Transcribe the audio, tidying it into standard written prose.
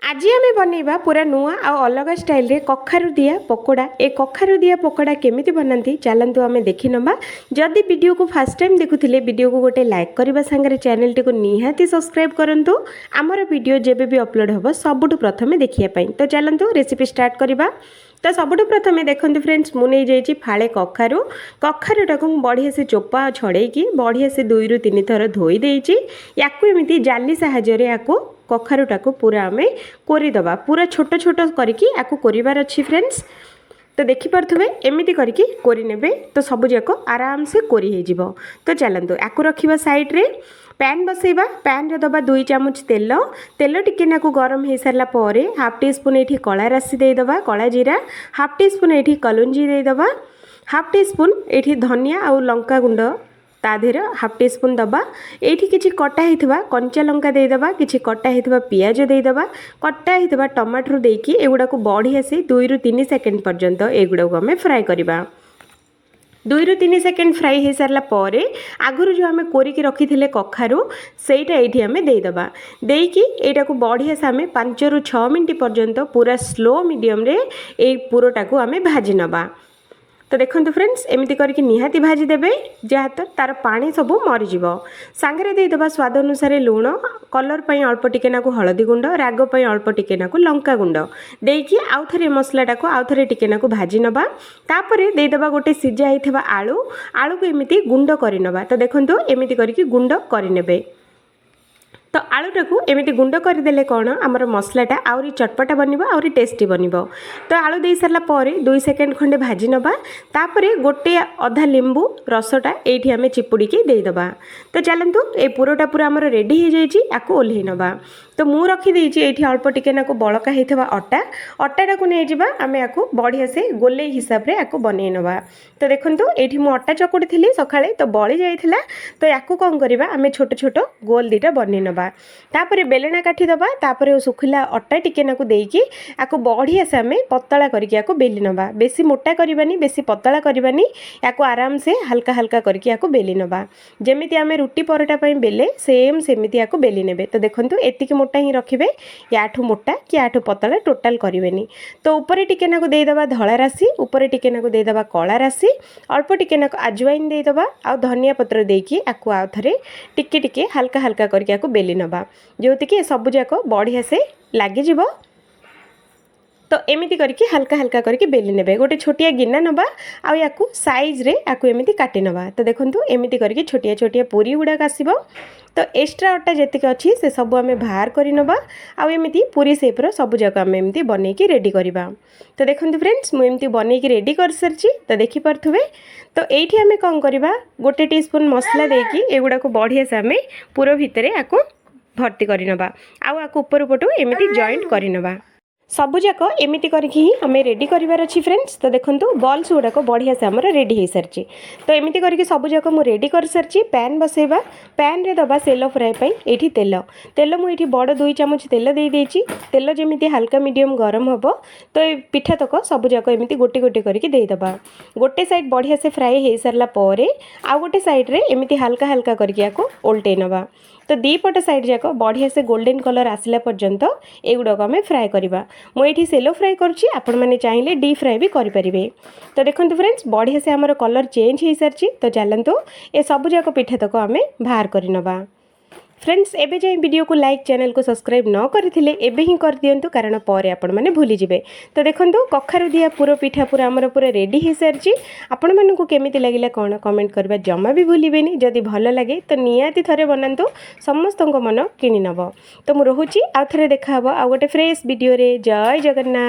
आज आम बनइबा पूरा नुआ आ अलग स्टाइल रे कखारु दिया पकोड़ा। ए कखारु दिया पकोड़ा केमिति बनाती चलतु आम देखी नवा। जदि वीडियो को फास्ट टाइम देखुले वीडियो को गोटे लाइक करने सांगे चैनल टी को निहाती सब्सक्राइब करंतु। आमर वीडियो जेबे भी अपलोड हम सबुठु प्रथमे देखिए तो चलतु रेसिपी स्टार्ट करवा। तो सबुठु प्रथमे देखते फ्रेंड्स मुझे जाइए फाड़े कखारु। कखारुटा को बढ़िया से चोपा छड़ेकी बढ़िया से 2 ରୁ 3 थर धोई देइछि। याकू एमिति जाली साहाय्य रे याकू कखारुटा को पूरा आम कोरीदबा पूरा छोट छोट करके याकू कोरिबार अच्छी फ्रेंड्स। तो देखिपे एमती करके कोरी नेबे तो सबूक आराम से कोरी हो। तो चलतु याकू रखा साइड रे पैन बसैबा। पैन रे दबा 2 चामच तेल। तेल टिके नाकू गरम हो सारा पर हाफ टी स्पून ये कला राशि देदबा कला जीरा, हाफ टी स्पून ये कलुंजी देदबा, हाफ टी स्पून ये धनिया और लंका गुंड ता देहर हाफ टी स्पून दबा। एठी किछि कटा हिथबा कंचा लंका देदबा, किछि कटा हिथबा पियाज देदबा, कटा हिथबा टमाटर देकी एगुडा को बढ़िया से 2 ରୁ 3 सेकंड पर्यंत एगुडा को हमें फ्राई करबा। 2 ରୁ 3 सेकंड फ्राई हो सारा पर आगुरी जो आम कोरिकी रखी थे कखारु सेटा ये आम देदबा। देकी एटा को बढ़िया से आम 5 ରୁ 6 मिनट पर्यंत पूरा स्लो मीडियम रे ए पुरोटा को आम भाजी नबा। तो देखो फ्रेंड्स एमती करके निहाती भाजी देबे जहाँ तो तार पानी सब मरीज। सांगे देदबा स्वाद अनुसार लुण, कलर पर अल्प टिके नाकू हलदी गुंड, राग पर अल्प टिके नाकू लंका गुंड देकी आउ थे मसलाटा को आउ थे टिके नाकू भाजी नबा। तापर देदबा गोटे सिझा होइथिबा आलू। आलू को एमती गुंड कर नबा। तो देखो एमती करके गुंड करनेबे। तो आलूटा को एमती गुंड करदेले कौन आमर मसलाटा आउरी चटपटा बनब आउरी टेस्टी बनब। तो आलू दे सारा पर 2 सेकंड खंडे भाजी नबा। तापर गोटे अधा लेंबू रसटा ये आम चिपुड़ी देदबा। तो चलतु ये पुरोटा पूरा आमर रेडी हो जाइए याकू ओल्हे नबा। तो मु रखीदे ये अल्प टिके नाकू बड़का होता अटा अटाटा को नहीं जावा आम या बढ़िया से गोले हिसाब से याकू बन नवा। तो देखो ये मुझे अटा चकुड़ी थी सकाଳେ तो बड़ी जाइला। तो याकू कौन करवा आम छोट छोट गोल 2टा बन नवा। तापर बेलना काटिदबा। तापर सुखिला अटा टिके नाकू देकी याकू बढ़िया से आम पतला करके याकू बेली नवा। बेसी मोटा करवानी बेसी पतला करवानी याकू आराम से हल्का हल्का करके याकू बेली नवा। जमीती आम रुटी परोटा बेले सेम सेमती याकू बेली नेबे। तो देखो एतिकी मोटा ही रखिए याठू मोटा कि याठू पतला टोटाल करेनि। तो ऊपर टिके नाकू देदबा धला राशि, ऊपर टिके नाकू देदबा कला राशि, अल्प टिके नाकू आजवाइन देदबा आ धनिया पत्र देकी याकू आउ थरे टिके टिके हल्का हल्का करके याकू बेली नबा जोति कि सब जाक बढ़िया से लगिज। तो एमती करके हल्का हल्का करके बेली नेबे। गोटे छोटिया गिना नबा आ याकू साइज रे याकू एमती काटी नबा। तो देखंतु एमती करके छोटिया छोटिया पूरी गुड़ाक आसीबो। तो एक्स्ट्रा अटा जेतिक अच्छी से सब आम बाहर कर नबा आ एमती पूरी सेप्र सब जाक आम एमती बनईकी रेडी करवा। तो देखंतु फ्रेंड्स मुझे बनईकी रेडी कर सारी। तो देखिपे तो ये आम कौन करवा गोटे टीस्पून मसला देकी एगुड़ा को बढ़िया से आम पूरा भितर याकू भर्ती कर नबा आ ऊपर पटू एमती जॉइंट कर नबा। सबुजाक एमती करके ही आम रेडी करार अच्छी फ्रेंड्स। तो देखो बॉल्स गुड़ाक बढ़िया से आमर रेडी हो सारी। तो एमती करके सबुजाक मुझे रेडी कर सारी। पैन बसैबा। पैन रे दबा सेलो फ्राए ये तेल तेल मुझे बड़ 2 चामच तेल दे देइछि। तेल जमी हल्का मीडियम गरम हम तो ये पिठा तक सबुजाक एमती गोटे गोटे करके देदबा। गोटे साइड बढ़िया से फ्राए हो सारा पर आउ गोटे साइड रे एमती हल्का हल्का करके याकू ओल्टे नबा। तो दीपट साइड जाक बढ़िया से गोल्डन कलर आसला पर्यंत एगुड़ाक आम फ्राए करवा। मुझे सेलो फ्राए करुँची आपण मैंने चाहिए डीप फ्राए भी करेंगे। तो देखो फ्रेंड्स बढ़िया से आमर कलर चेंज हो सारी। तो चलतु ये सबुजाक पिठा तक आम बाहर करनबा। फ्रेंड्स एबे जाए वीडियो को लाइक चैनल को सब्सक्राइब न करथिले एबे ही कर दियंतु कारण पर आपण माने भूली जिवे। तो देखंतु कखारु दिया पूरा पिठा पूरा आमर पूरा रेडी हो सारी। आपण मानकु केमिति लागिला कोन कमेंट करबा जम्मा भी भूलिबेनी। जदि भल लागे तो नियाती थरे बनांतु समस्तंको मन किनि नबो। तो मु रहुची आ थरे देखा हबो आ गोटे फ्रेश वीडियो रे। जय जगन्नाथ।